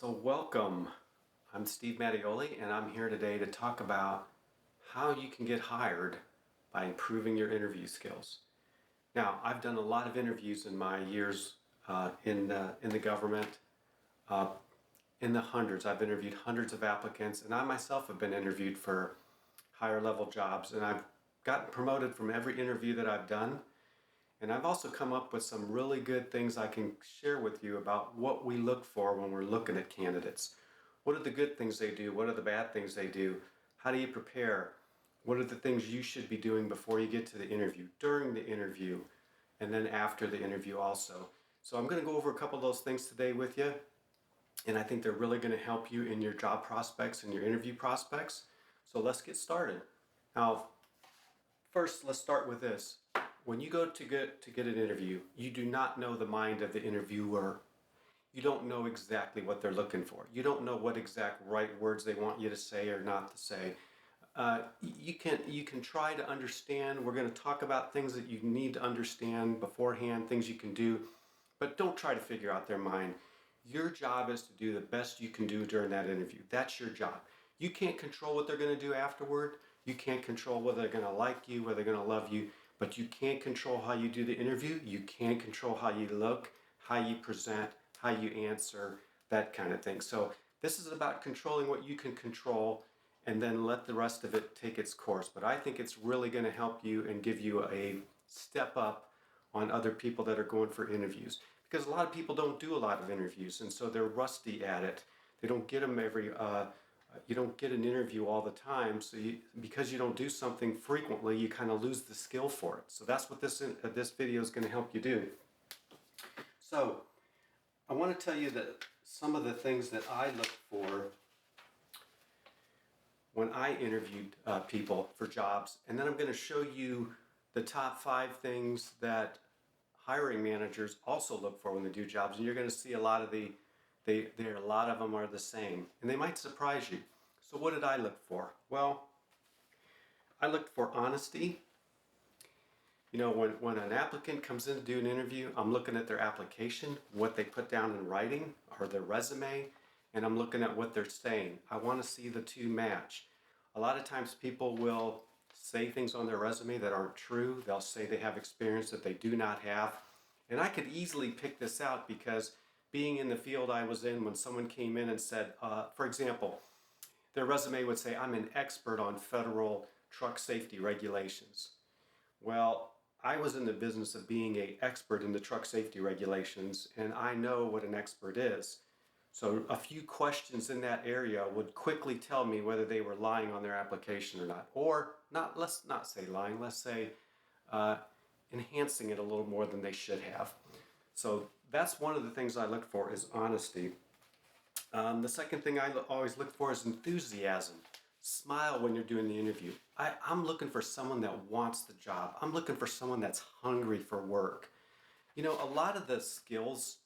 So welcome. I'm Steve Mattioli and I'm here today to talk about how you can get hired by improving your interview skills. Now, I've done a lot of interviews in my years in the government, uh, in the hundreds. I've interviewed hundreds of applicants, and I myself have been interviewed for higher level jobs, and I've gotten promoted from every interview that I've done. And I've also come up with some really good things I can share with you about what we look for when we're looking at candidates. What are the good things they do? What are the bad things they do? How do you prepare? What are the things you should be doing before you get to the interview, during the interview, and then after the interview also? So I'm going to go over a couple of those things today with you, and I think they're really going to help you in your job prospects and your interview prospects. So let's get started. Now, first, let's start with this. When you go to get an interview, you do not know the mind of the interviewer. You don't know exactly what they're looking for. You don't know what exact right words they want you to say or not to say. You can try to understand. We're going to talk about things that you need to understand beforehand, things you can do, but don't try to figure out their mind. Your job is to do the best you can do during that interview. That's your job. You can't control what they're going to do afterward. You can't control whether they're going to like you, whether they're going to love you, but you can't control how you do the interview. You can't control how you look, how you present, how you answer, that kind of thing. So this is about controlling what you can control and then let the rest of it take its course. But I think it's really going to help you and give you a step up on other people that are going for interviews. Because a lot of people don't do a lot of interviews, and so they're rusty at it. They don't get them you don't get an interview all the time. So because you don't do something frequently, you kind of lose the skill for it. So that's what this video is going to help you do. So I want to tell you that some of the things that I look for when I interviewed people for jobs, and then I'm going to show you the top 5 things that hiring managers also look for when they do jobs, and you're going to see a lot of a lot of them are the same, and they might surprise you. So what did I look for? Well, I looked for honesty. You know, when an applicant comes in to do an interview, I'm looking at their application, what they put down in writing, or their resume, and I'm looking at what they're saying. I want to see the two match. A lot of times people will say things on their resume that aren't true. They'll say they have experience that they do not have. And I could easily pick this out because being in the field I was in, when someone came in and said, for example, their resume would say, I'm an expert on federal truck safety regulations. Well, I was in the business of being an expert in the truck safety regulations, and I know what an expert is. So a few questions in that area would quickly tell me whether they were lying on their application or not. Or not, let's not say lying, let's say uh, enhancing it a little more than they should have. So that's one of the things I look for is honesty. The second thing I always look for is enthusiasm. Smile when you're doing the interview. I'm looking for someone that wants the job. I'm looking for someone that's hungry for work. You know, a lot of the skills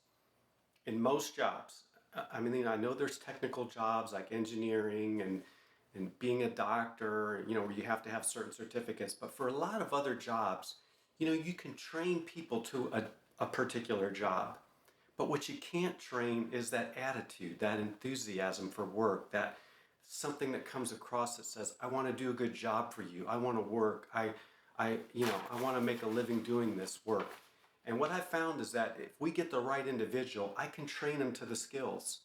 in most jobs, I mean, I know there's technical jobs like engineering and being a doctor, you know, where you have to have certain certificates. But for a lot of other jobs, you know, you can train people to a particular job. But what you can't train is that attitude, that enthusiasm for work, that something that comes across that says, I want to do a good job for you. I want to work. I want to make a living doing this work. And what I found is that if we get the right individual, I can train them to the skills.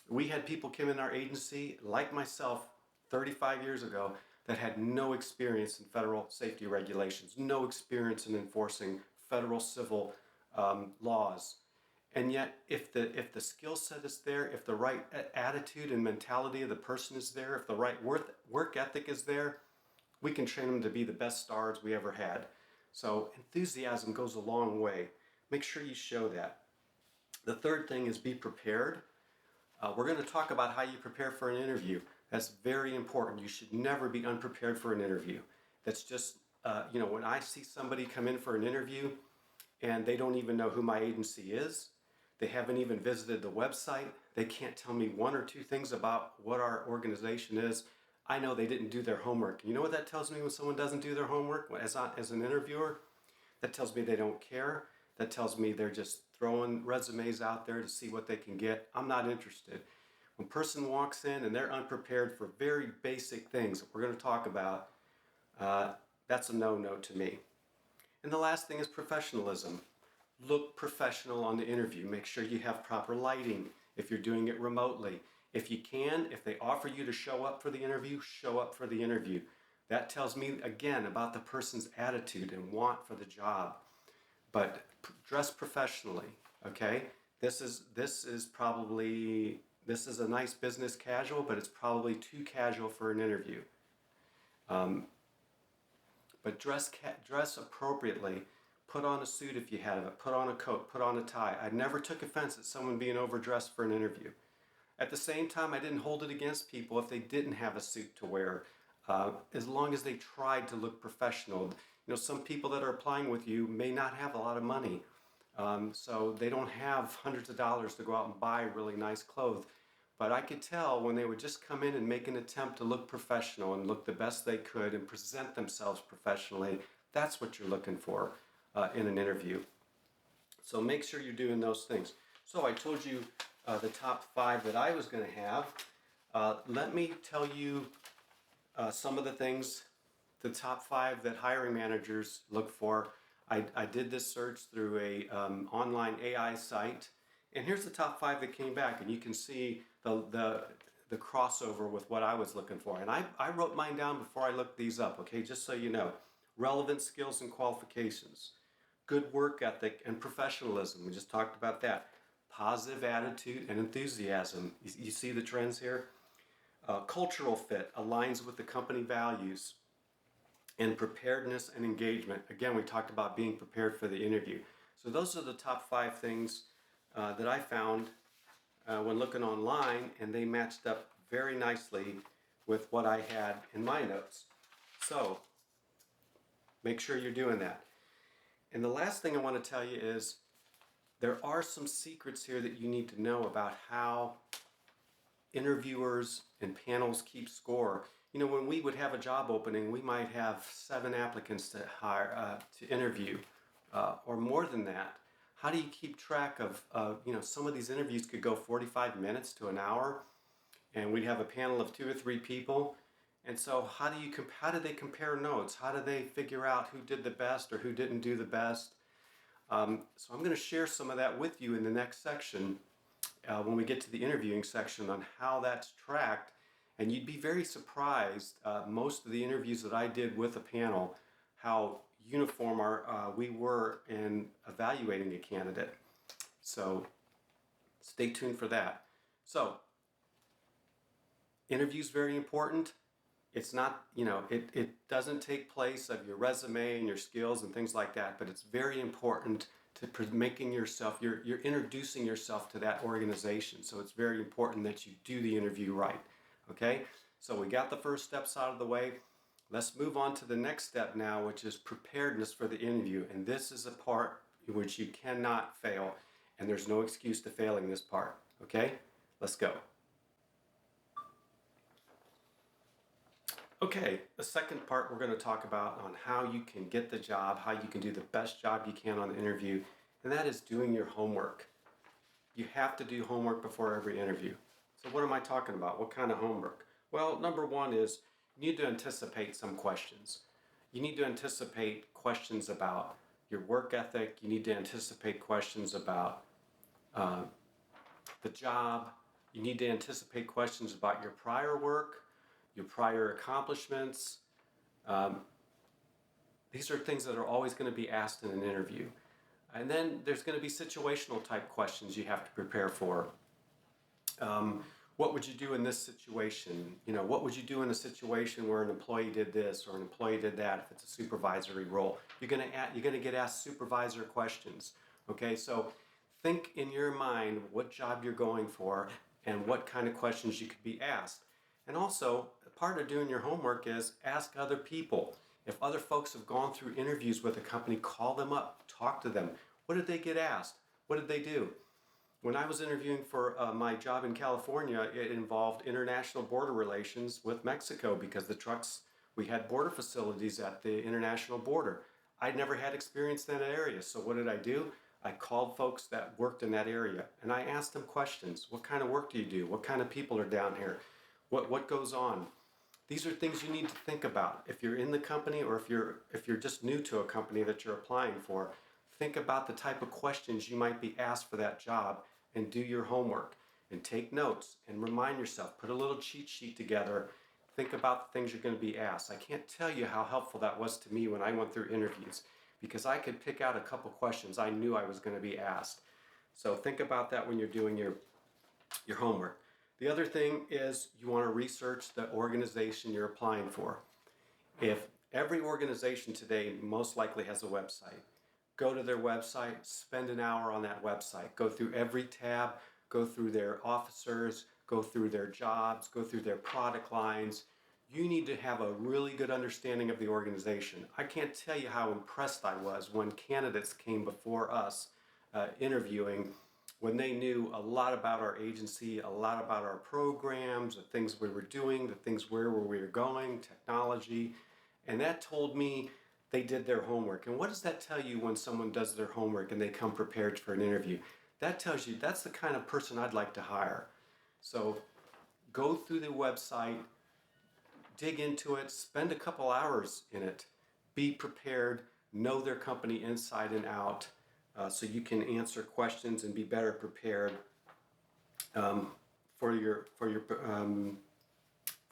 We had people come in our agency, like myself, 35 years ago, that had no experience in federal safety regulations, no experience in enforcing federal civil laws. And yet, if the skill set is there, if the right attitude and mentality of the person is there, if the right work ethic is there, we can train them to be the best stars we ever had. So enthusiasm goes a long way. Make sure you show that. The third thing is be prepared. We're going to talk about how you prepare for an interview. That's very important. You should never be unprepared for an interview. That's just, when I see somebody come in for an interview and they don't even know who my agency is, they haven't even visited the website, they can't tell me one or two things about what our organization is, I know they didn't do their homework. You know what that tells me when someone doesn't do their homework as an interviewer? That tells me they don't care. That tells me they're just throwing resumes out there to see what they can get. I'm not interested. When a person walks in and they're unprepared for very basic things that we're going to talk about, uh, that's a no-no to me. And the last thing is professionalism. Look professional on the interview. Make sure you have proper lighting if you're doing it remotely. If you can, if they offer you to show up for the interview, show up for the interview. That tells me again about the person's attitude and want for the job. But dress professionally, okay? This is a nice business casual, but it's probably too casual for an interview. But dress appropriately. Put on a suit if you have it. Put on a coat. Put on a tie. I never took offense at someone being overdressed for an interview. At the same time, I didn't hold it against people if they didn't have a suit to wear, as long as they tried to look professional. You know, some people that are applying with you may not have a lot of money, so they don't have hundreds of dollars to go out and buy really nice clothes. But I could tell when they would just come in and make an attempt to look professional and look the best they could and present themselves professionally. That's what you're looking for in an interview. So make sure you're doing those things. So I told you the top 5 that I was going to have. Let me tell you some of the things, the top 5 that hiring managers look for. I did this search through a online AI site, and here's the top 5 that came back, and you can see the crossover with what I was looking for. And I wrote mine down before I looked these up, okay, just so you know. Relevant skills and qualifications, good work ethic and professionalism. We just talked about that. Positive attitude and enthusiasm. You see the trends here? Cultural fit aligns with the company values. And preparedness and engagement. Again, we talked about being prepared for the interview. So those are the top 5 things that I found when looking online, and they matched up very nicely with what I had in my notes. So make sure you're doing that. And the last thing I want to tell you is there are some secrets here that you need to know about how interviewers and panels keep score. You know, when we would have a job opening, we might have 7 applicants to hire to interview, or more than that. How do you keep track of, you know, some of these interviews could go 45 minutes to an hour, and we'd have a panel of 2 or 3 people. And so how do they compare notes? How do they figure out who did the best or who didn't do the best? So I'm going to share some of that with you in the next section when we get to the interviewing section on how that's tracked. And you'd be very surprised, most of the interviews that I did with a panel, how uniform we were in evaluating a candidate. So stay tuned for that. So interview's very important. It's not, you know, it doesn't take place of your resume and your skills and things like that, but it's very important to making yourself, you're introducing yourself to that organization. So it's very important that you do the interview right. Okay, so we got the first steps out of the way. Let's move on to the next step now, which is preparedness for the interview. And this is a part in which you cannot fail, and there's no excuse to failing this part. Okay, let's go. Okay, the second part we're going to talk about on how you can get the job, how you can do the best job you can on the interview, and that is doing your homework. You have to do homework before every interview. So what am I talking about? What kind of homework? Well, number 1 is you need to anticipate some questions. You need to anticipate questions about your work ethic. You need to anticipate questions about the job. You need to anticipate questions about your prior work, your prior accomplishments. These are things that are always going to be asked in an interview. And then there's going to be situational type questions you have to prepare for. What would you do in this situation? You know, what would you do in a situation where an employee did this or an employee did that if it's a supervisory role? You're going to get asked supervisor questions. Okay, so think in your mind what job you're going for and what kind of questions you could be asked. And also, part of doing your homework is ask other people. If other folks have gone through interviews with a company, call them up, talk to them. What did they get asked? What did they do? When I was interviewing for my job in California, it involved international border relations with Mexico because we had border facilities at the international border. I'd never had experience in that area, so what did I do? I called folks that worked in that area and I asked them questions. What kind of work do you do? What kind of people are down here? What goes on? These are things you need to think about. If you're in the company or if you're just new to a company that you're applying for, think about the type of questions you might be asked for that job and do your homework and take notes and remind yourself, put a little cheat sheet together. Think about the things you're going to be asked. I can't tell you how helpful that was to me when I went through interviews because I could pick out a couple questions I knew I was going to be asked. So think about that when you're doing your homework. The other thing is you want to research the organization you're applying for. If every organization today most likely has a website, go to their website, spend an hour on that website, go through every tab, go through their officers, go through their jobs, go through their product lines. You need to have a really good understanding of the organization. I can't tell you how impressed I was when candidates came before us interviewing, when they knew a lot about our agency, a lot about our programs, the things we were doing, the things where we were going, technology, and that told me they did their homework. And what does that tell you when someone does their homework and they come prepared for an interview? That tells you that's the kind of person I'd like to hire. So go through the website, dig into it, spend a couple hours in it, be prepared, know their company inside and out, so you can answer questions and be better prepared for your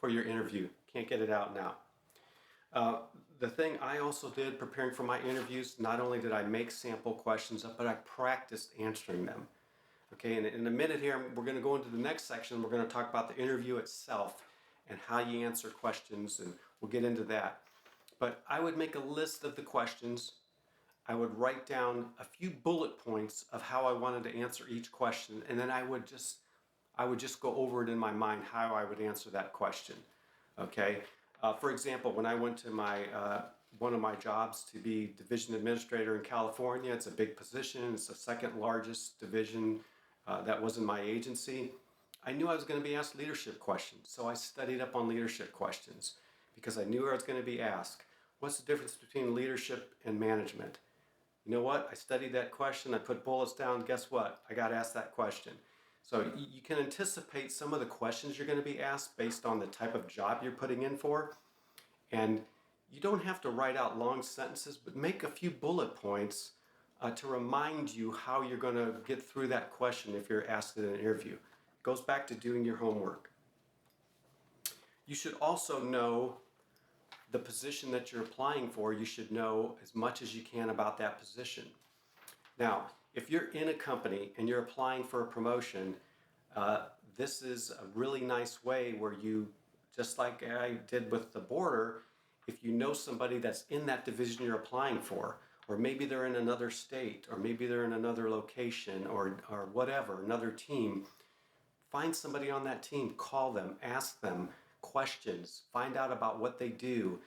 interview. Can't get it out now. The thing I also did preparing for my interviews, not only did I make sample questions up, but I practiced answering them. Okay, and in a minute here, we're going to go into the next section. We're going to talk about the interview itself and how you answer questions, and we'll get into that. But I would make a list of the questions. I would write down a few bullet points of how I wanted to answer each question, and then I would just go over it in my mind how I would answer that question. Okay. For example, when I went to one of my jobs to be division administrator in California, it's a big position. It's the second largest division that was in my agency. I knew I was going to be asked leadership questions, so I studied up on leadership questions because I knew I was going to be asked. What's the difference between leadership and management? You know what? I studied that question. I put bullets down. Guess what? I got asked that question. So you can anticipate some of the questions you're going to be asked based on the type of job you're putting in for. And you don't have to write out long sentences, but make a few bullet points to remind you how you're going to get through that question if you're asked in an interview. It goes back to doing your homework. You should also know the position that you're applying for. You should know as much as you can about that position. Now, if you're in a company and you're applying for a promotion, this is a really nice way where you, just like I did with the border, if you know somebody that's in that division you're applying for, or maybe they're in another state, or maybe they're in another location, or whatever, another team, find somebody on that team, call them, ask them questions, find out about what they do.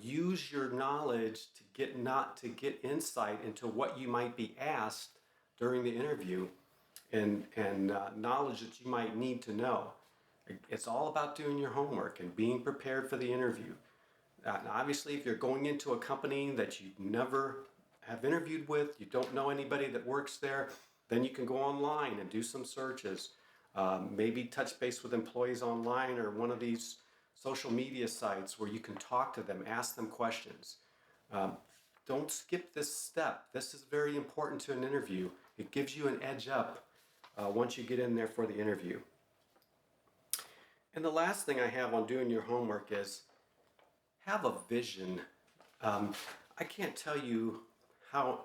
Use your knowledge to get insight into what you might be asked during the interview, and knowledge that you might need to know. It's all about doing your homework and being prepared for the interview. And obviously, if you're going into a company that you never have interviewed with, you don't know anybody that works there, then you can go online and do some searches. Maybe touch base with employees online or one of these social media sites where you can talk to them, ask them questions. Don't skip this step. This is very important to an interview. It gives you an edge up once you get in there for the interview. And the last thing I have on doing your homework is have a vision. I can't tell you how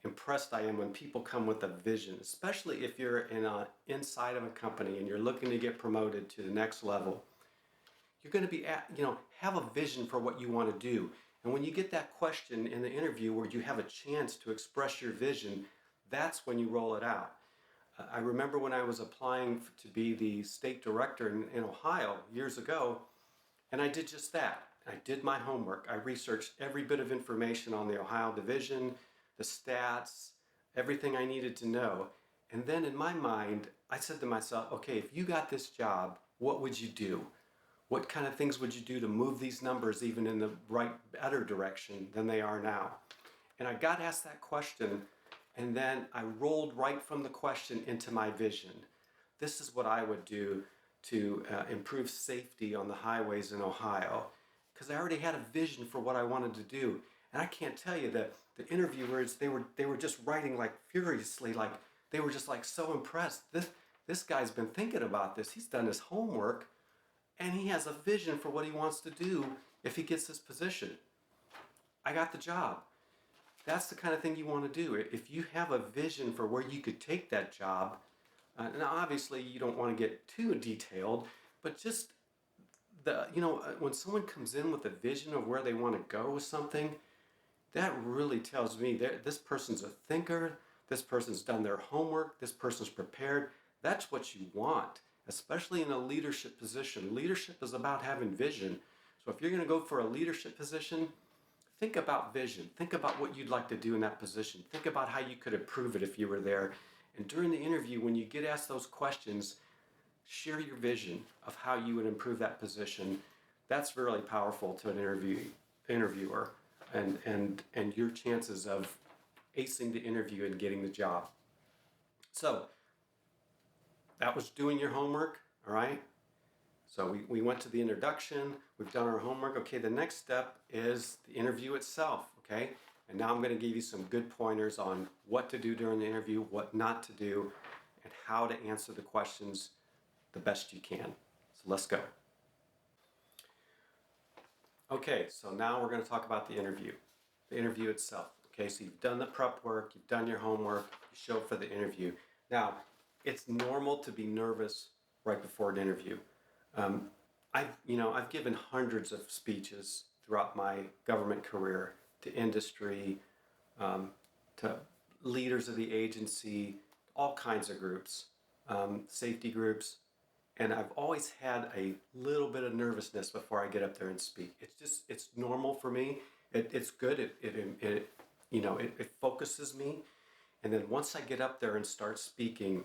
impressed I am when people come with a vision, especially if you're inside of a company and you're looking to get promoted to the next level. You're going to be have a vision for what you want to do. And when you get that question in the interview where you have a chance to express your vision, that's when you roll it out. I remember when I was applying to be the state director in Ohio years ago, and I did just that. I did my homework. I researched every bit of information on the Ohio division, the stats, everything I needed to know. And then in my mind, I said to myself, okay, if you got this job, what would you do? What kind of things would you do to move these numbers even in the better direction than they are now? And I got asked that question, and then I rolled right from the question into my vision. This is what I would do to improve safety on the highways in Ohio, because I already had a vision for what I wanted to do. And I can't tell you that the interviewers, they were just writing like furiously, like they were just like so impressed. This guy's been thinking about this. He's done his homework, and he has a vision for what he wants to do if he gets this position. I got the job. That's the kind of thing you want to do. If you have a vision for where you could take that job, and obviously you don't want to get too detailed, but just when someone comes in with a vision of where they want to go with something, that really tells me that this person's a thinker, this person's done their homework, this person's prepared. That's what you want, especially in a leadership position. Leadership is about having vision. So if you're going to go for a leadership position, think about vision. Think about what you'd like to do in that position. Think about how you could improve it if you were there. And during the interview, when you get asked those questions, share your vision of how you would improve that position. That's really powerful to an interviewer and your chances of acing the interview and getting the job. So that was doing your homework, all right? So we went to the introduction, we've done our homework. Okay, the next step is the interview itself, okay? And now I'm gonna give you some good pointers on what to do during the interview, what not to do, and how to answer the questions the best you can. So let's go. Okay, so now we're gonna talk about the interview itself. Okay, so you've done the prep work, you've done your homework, you show up for the interview. Now, it's normal to be nervous right before an interview. I've given hundreds of speeches throughout my government career to industry, to leaders of the agency, all kinds of groups, safety groups, and I've always had a little bit of nervousness before I get up there and speak. It's normal for me. It's good. It focuses me, and then once I get up there and start speaking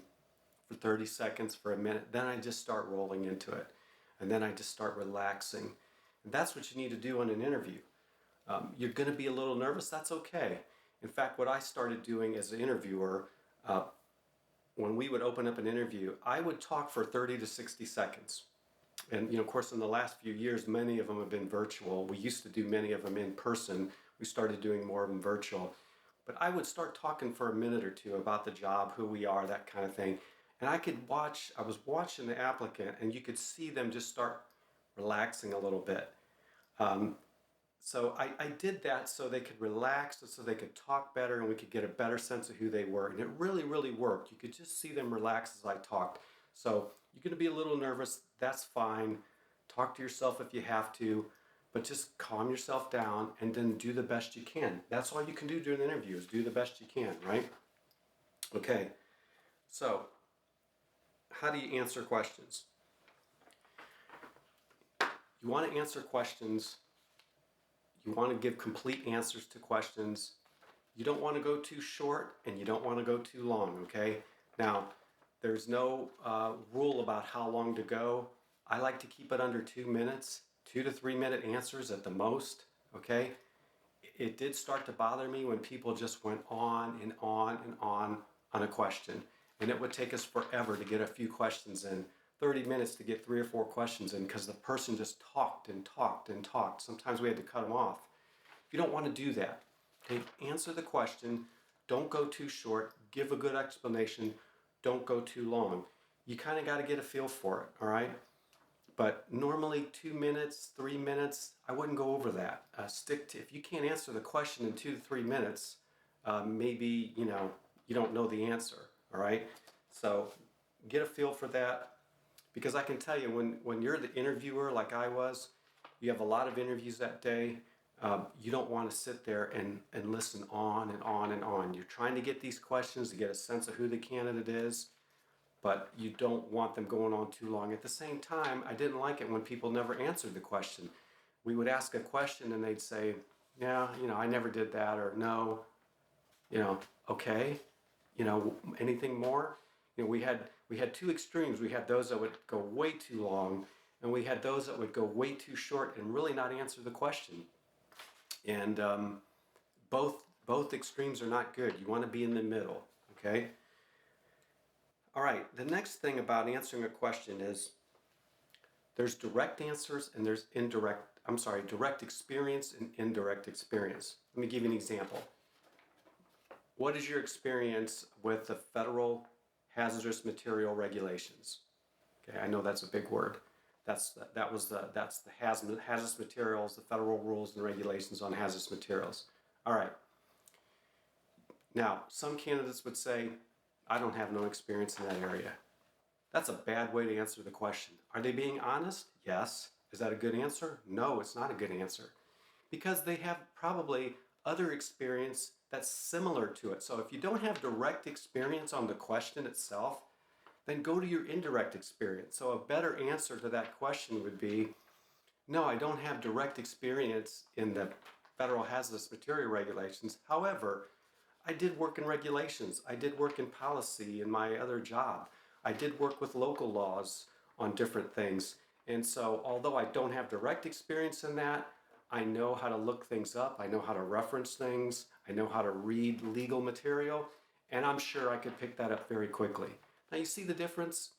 for 30 seconds, for a minute, then I just start rolling into it. And then I just start relaxing. And that's what you need to do in an interview. You're going to be a little nervous. That's okay. In fact, what I started doing as an interviewer, when we would open up an interview, I would talk for 30 to 60 seconds. And, of course, in the last few years, many of them have been virtual. We used to do many of them in person. We started doing more of them virtual. But I would start talking for a minute or two about the job, who we are, that kind of thing. And I was watching the applicant, and you could see them just start relaxing a little bit. So I did that so they could relax, so they could talk better, and we could get a better sense of who they were. And it really, really worked. You could just see them relax as I talked. So you're going to be a little nervous. That's fine. Talk to yourself if you have to, but just calm yourself down and then do the best you can. That's all you can do during the interview is do the best you can, right? Okay. So how do you answer questions? You want to answer questions. You want to give complete answers to questions. You don't want to go too short and you don't want to go too long, okay? Now, there's no rule about how long to go. I like to keep it under 2 minutes, 2 to 3 minute answers at the most, okay? It did start to bother me when people just went on and on and on a question. And it would take us forever to get a few questions in, 30 minutes to get 3 or 4 questions in because the person just talked and talked and talked. Sometimes we had to cut them off. You don't want to do that. Okay? Answer the question. Don't go too short. Give a good explanation. Don't go too long. You kind of got to get a feel for it, all right? But normally 2 minutes, 3 minutes, I wouldn't go over that. If you can't answer the question in 2 to 3 minutes, maybe, you don't know the answer. All right, so get a feel for that, because I can tell you when you're the interviewer like I was, you have a lot of interviews that day. You don't want to sit there and listen on and on and on. You're trying to get these questions to get a sense of who the candidate is, but you don't want them going on too long. At the same time, I didn't like it when people never answered the question. We would ask a question and they'd say, yeah, I never did that, or no, okay. Anything more? We had two extremes. We had those that would go way too long, and we had those that would go way too short and really not answer the question. And both Both extremes are not good. You want to be in the middle, okay? All right, the next thing about answering a question is there's direct answers and there's direct experience and indirect experience. Let me give you an example. What is your experience with the federal hazardous material regulations? Okay, I know that's a big word. That's the hazardous materials, the federal rules and regulations on hazardous materials. All right. Now, some candidates would say, I don't have no experience in that area. That's a bad way to answer the question. Are they being honest? Yes. Is that a good answer? No, it's not a good answer. Because they have probably other experience that's similar to it. So if you don't have direct experience on the question itself, then go to your indirect experience. So a better answer to that question would be, no, I don't have direct experience in the federal hazardous material regulations. However, I did work in regulations. I did work in policy in my other job. I did work with local laws on different things. And so although I don't have direct experience in that, I know how to look things up. I know how to reference things. I know how to read legal material. And I'm sure I could pick that up very quickly. Now you see the difference?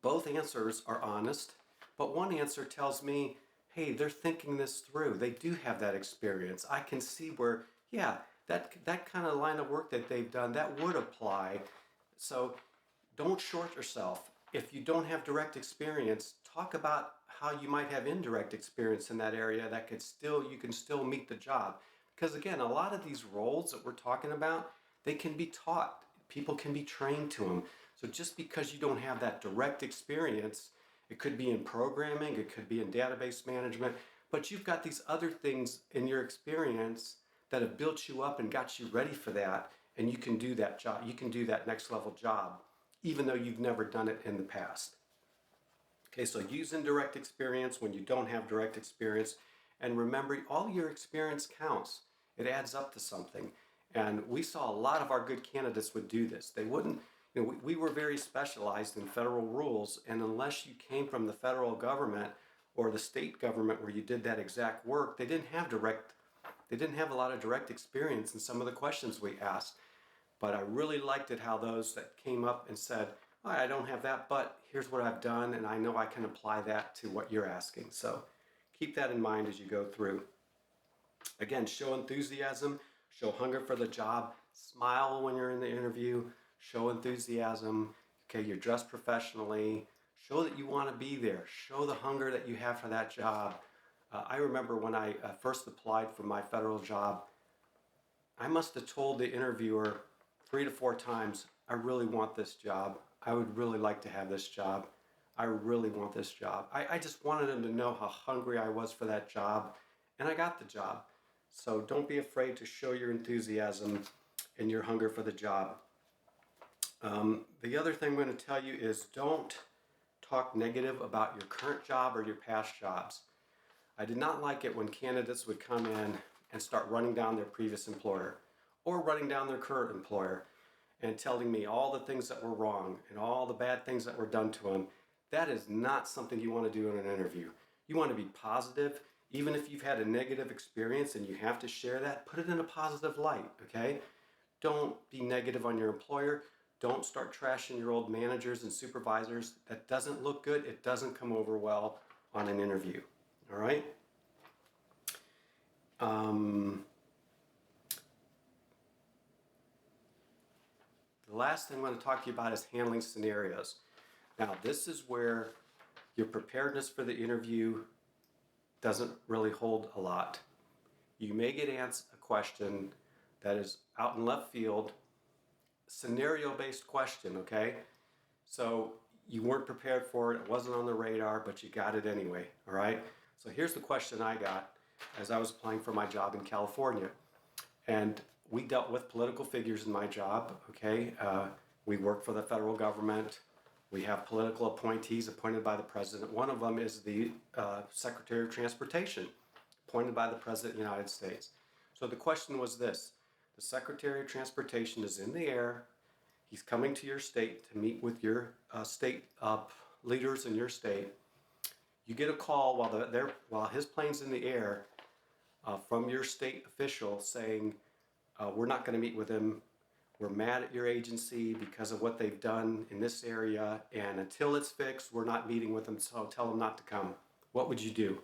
Both answers are honest, but one answer tells me, hey, they're thinking this through. They do have that experience. I can see where, yeah, that kind of line of work that they've done, that would apply. So don't short yourself. If you don't have direct experience, talk about how you might have indirect experience in that area that you can still meet the job. Because again, a lot of these roles that we're talking about, they can be taught. People can be trained to them. So just because you don't have that direct experience, it could be in programming, it could be in database management, but you've got these other things in your experience that have built you up and got you ready for that, and you can do that job. You can do that next level job, even though you've never done it in the past. Okay, so use indirect experience when you don't have direct experience, and remember, all your experience counts. It adds up to something. And we saw a lot of our good candidates would do this. They wouldn't, we were very specialized in federal rules, and unless you came from the federal government or the state government where you did that exact work, they didn't have a lot of direct experience in some of the questions we asked. But I really liked it how those that came up and said, oh, I don't have that, but here's what I've done, and I know I can apply that to what you're asking. So keep that in mind as you go through. Again, show enthusiasm, show hunger for the job, smile when you're in the interview, show enthusiasm, okay, you're dressed professionally, show that you want to be there, show the hunger that you have for that job. I remember when I first applied for my federal job, I must have told the interviewer 3 to 4 times, I really want this job. I would really like to have this job. I really want this job. I just wanted them to know how hungry I was for that job, and I got the job. So don't be afraid to show your enthusiasm and your hunger for the job. The other thing I'm going to tell you is don't talk negative about your current job or your past jobs. I did not like it when candidates would come in and start running down their previous employer or running down their current employer and telling me all the things that were wrong and all the bad things that were done to them. That is not something you want to do in an interview. You want to be positive. Even if you've had a negative experience and you have to share that, put it in a positive light, okay? Don't be negative on your employer. Don't start trashing your old managers and supervisors. That doesn't look good. It doesn't come over well on an interview, all right? The last thing I'm going to talk to you about is handling scenarios. Now, this is where your preparedness for the interview doesn't really hold a lot. You may get asked a question that is out in left field, scenario-based question, okay? So you weren't prepared for it, it wasn't on the radar, but you got it anyway, all right? So here's the question I got as I was applying for my job in California. And we dealt with political figures in my job, okay? We work for the federal government. We have political appointees appointed by the president. One of them is the Secretary of Transportation, appointed by the President of the United States. So the question was this: the Secretary of Transportation is in the air. He's coming to your state to meet with your state leaders in your state. You get a call while his plane's in the air from your state official saying, We're not going to meet with them. We're mad at your agency because of what they've done in this area, and until it's fixed, we're not meeting with them, so tell them not to come. What would you do?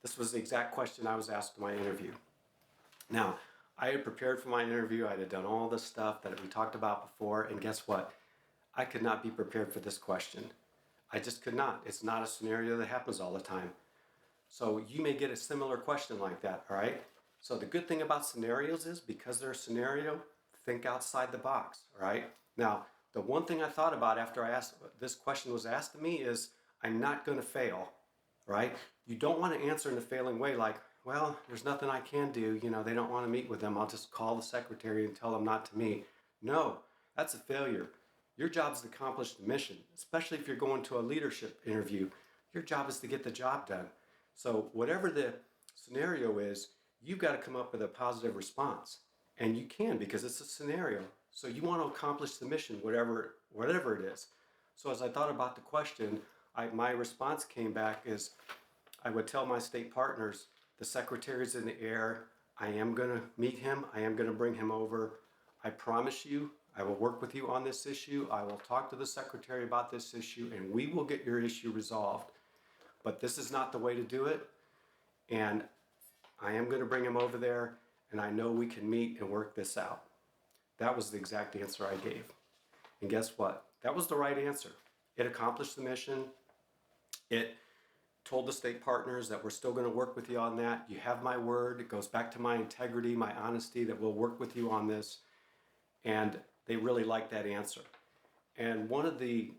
This was the exact question I was asked in my interview. Now, I had prepared for my interview. I had done all the stuff that we talked about before, and guess what? I could not be prepared for this question. I just could not. It's not a scenario that happens all the time. So you may get a similar question like that, all right? So the good thing about scenarios is because they're a scenario, think outside the box, all right? Now, the one thing I thought about after this question was asked to me is I'm not going to fail, right? You don't want to answer in a failing way like, well, there's nothing I can do. They don't want to meet with them. I'll just call the secretary and tell them not to meet. No, that's a failure. Your job is to accomplish the mission, especially if you're going to a leadership interview. Your job is to get the job done. So whatever the scenario is, you've got to come up with a positive response. And you can because it's a scenario. So you want to accomplish the mission, whatever it is. So as I thought about the question, my response came back is I would tell my state partners, the secretary's in the air. I am going to meet him. I am going to bring him over. I promise you, I will work with you on this issue. I will talk to the secretary about this issue, and we will get your issue resolved. But this is not the way to do it. And I am going to bring him over there, and I know we can meet and work this out. That was the exact answer I gave. And guess what? That was the right answer. It accomplished the mission. It told the state partners that we're still going to work with you on that. You have my word. It goes back to my integrity, my honesty, that we'll work with you on this. And they really liked that answer. And one of the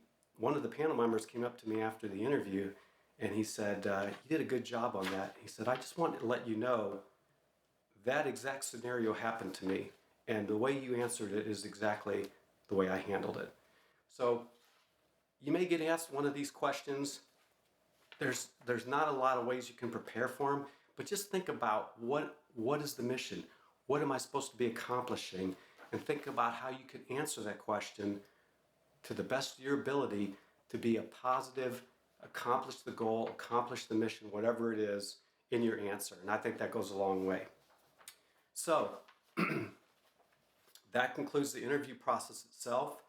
panel members came up to me after the interview, and he said, you did a good job on that. He said, I just wanted to let you know that exact scenario happened to me. And the way you answered it is exactly the way I handled it. So you may get asked one of these questions. There's not a lot of ways you can prepare for them, but just think about what is the mission? What am I supposed to be accomplishing? And think about how you can answer that question to the best of your ability to be a positive, accomplish the goal, accomplish the mission, whatever it is in your answer. And I think that goes a long way. So that concludes the interview process itself.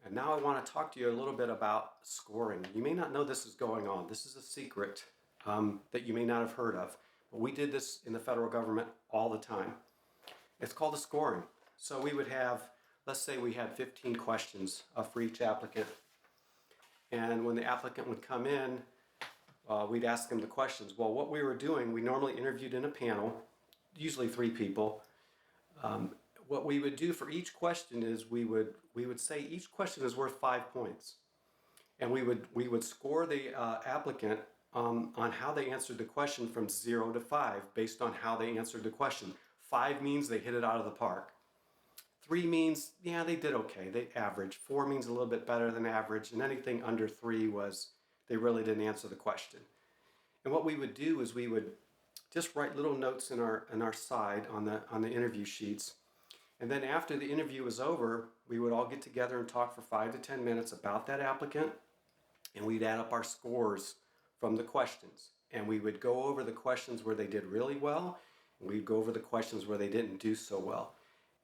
And now I want to talk to you a little bit about scoring. You may not know this is going on. This is a secret that you may not have heard of. But we did this in the federal government all the time. It's called a scoring. So we would have, let's say we had 15 questions for each applicant. And when the applicant would come in, we'd ask them the questions. Well, what we were doing, we normally interviewed in a panel, usually 3 people. What we would do for each question is we would say each question is worth 5 points. And we would score the applicant on how they answered the question from 0 to 5 based on how they answered the question. 5 means they hit it out of the park. 3 means, yeah, they did okay, they average. 4 means a little bit better than average, and anything under 3 was they really didn't answer the question. And what we would do is we would just write little notes in our side on the interview sheets. And then after the interview was over, we would all get together and talk for 5 to 10 minutes about that applicant, and we'd add up our scores from the questions. And we would go over the questions where they did really well, and we'd go over the questions where they didn't do so well.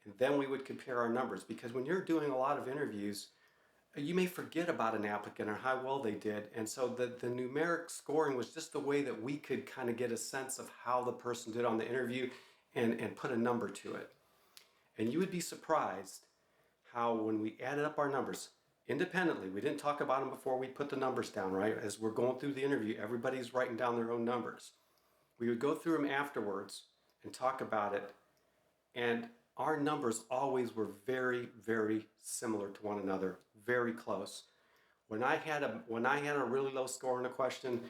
And then we would compare our numbers, because when you're doing a lot of interviews, you may forget about an applicant or how well they did. And so the numeric scoring was just a way that we could kind of get a sense of how the person did on the interview and put a number to it. And you would be surprised how when we added up our numbers independently, we didn't talk about them before we put the numbers down, right? As we're going through the interview, everybody's writing down their own numbers. We would go through them afterwards and talk about it. And our numbers always were very, very similar to one another, very close. When I had a really low score on a question,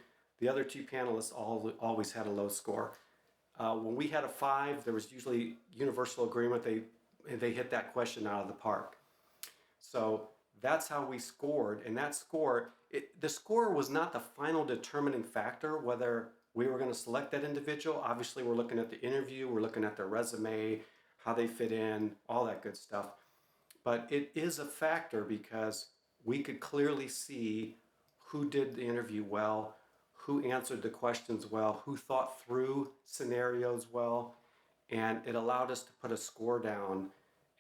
the other 2 panelists always had a low score. When we had a 5, there was usually universal agreement. They hit that question out of the park. So that's how we scored. And that score, the score was not the final determining factor whether we were going to select that individual. Obviously, we're looking at the interview, we're looking at their resume, how they fit in, all that good stuff. But it is a factor because we could clearly see who did the interview well, who answered the questions well, who thought through scenarios well. and it allowed us to put a score down,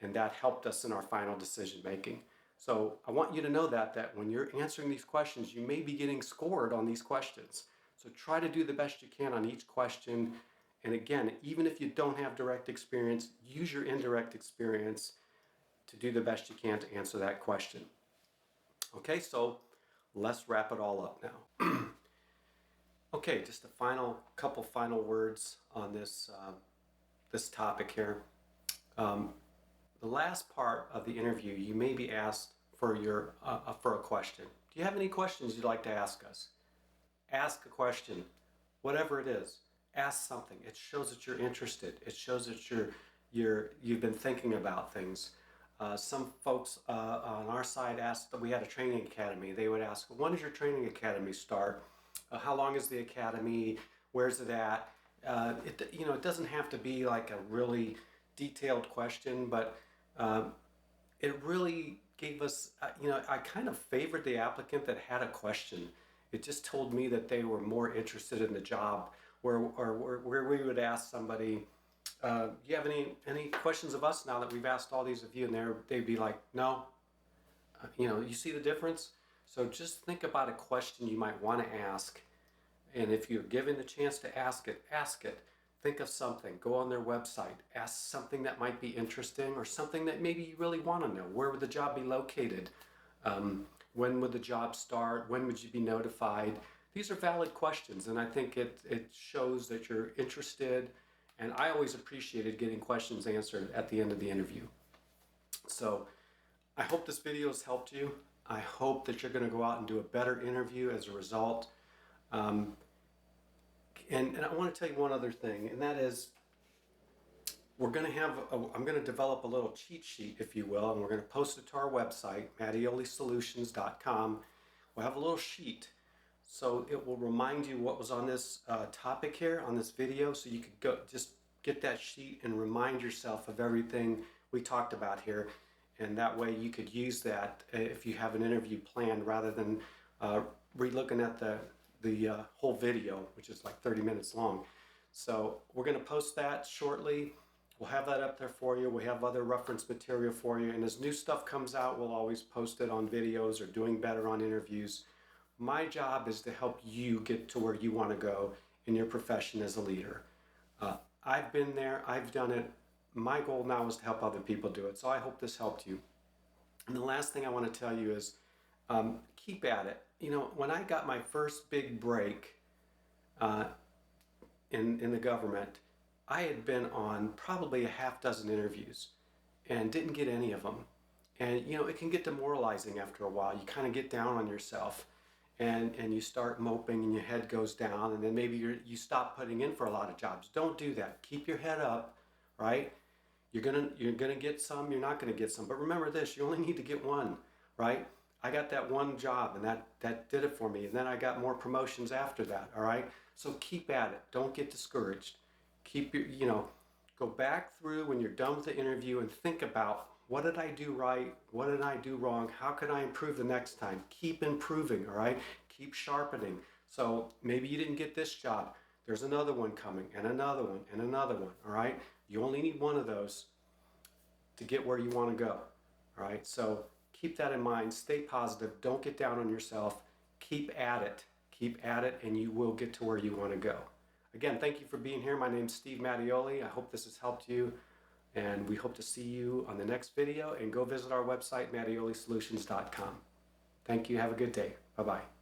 and that helped us in our final decision making. So I want you to know that when you're answering these questions, you may be getting scored on these questions. So try to do the best you can on each question. And again, even if you don't have direct experience, use your indirect experience to do the best you can to answer that question. Okay, so let's wrap it all up now. Okay, just a couple final words on this topic here. The last part of the interview, you may be asked for for a question. Do you have any questions you'd like to ask us? Ask a question, whatever it is. Ask something. It shows that you're interested. It shows that you've been thinking about things. Some folks on our side asked that we had a training academy. They would ask, when does your training academy start? How long is the academy? Where's it at? It doesn't have to be like a really detailed question, but it really gave us, I kind of favored the applicant that had a question. It just told me that they were more interested in the job, where we would ask somebody, do you have any questions of us now that we've asked all these of you? And they'd be like, no. You see the difference? So just think about a question you might want to ask. And if you're given the chance to ask it, ask it. Think of something. Go on their website. Ask something that might be interesting or something that maybe you really want to know. Where would the job be located? When would the job start? When would you be notified? These are valid questions, and I think it shows that you're interested. And I always appreciated getting questions answered at the end of the interview. So I hope this video has helped you. I hope that you're going to go out and do a better interview as a result. And I want to tell you one other thing, and that is I'm going to develop a little cheat sheet, if you will, and we're going to post it to our website, mattiolisolutions.com. We'll have a little sheet, so it will remind you what was on this topic here, on this video, so you could go just get that sheet and remind yourself of everything we talked about here, and that way you could use that if you have an interview planned rather than re-looking at the whole video, which is like 30 minutes long. So we're going to post that shortly. We'll have that up there for you. We have other reference material for you. And as new stuff comes out, we'll always post it on videos or doing better on interviews. My job is to help you get to where you want to go in your profession as a leader. I've been there. I've done it. My goal now is to help other people do it. So I hope this helped you. And the last thing I want to tell you is keep at it. When I got my first big break in the government, I had been on probably a half dozen interviews and didn't get any of them. And it can get demoralizing after a while. You kind of get down on yourself and you start moping and your head goes down, and then maybe you stop putting in for a lot of jobs. Don't do that. Keep your head up, right? You're gonna get some, you're not gonna get some. But remember this, you only need to get one, right? I got that one job, and that did it for me. And then I got more promotions after that, all right? So keep at it. Don't get discouraged. Go back through when you're done with the interview and think about, what did I do right? What did I do wrong? How can I improve the next time? Keep improving, all right? Keep sharpening. So maybe you didn't get this job. There's another one coming, and another one, and another one, all right? You only need one of those to get where you want to go, all right? So keep that in mind. Stay positive. Don't get down on yourself. Keep at it. Keep at it, and you will get to where you want to go. Again, thank you for being here. My name's Steve Mattioli. I hope this has helped you, and we hope to see you on the next video. And go visit our website, mattiolisolutions.com. Thank you. Have a good day. Bye-bye.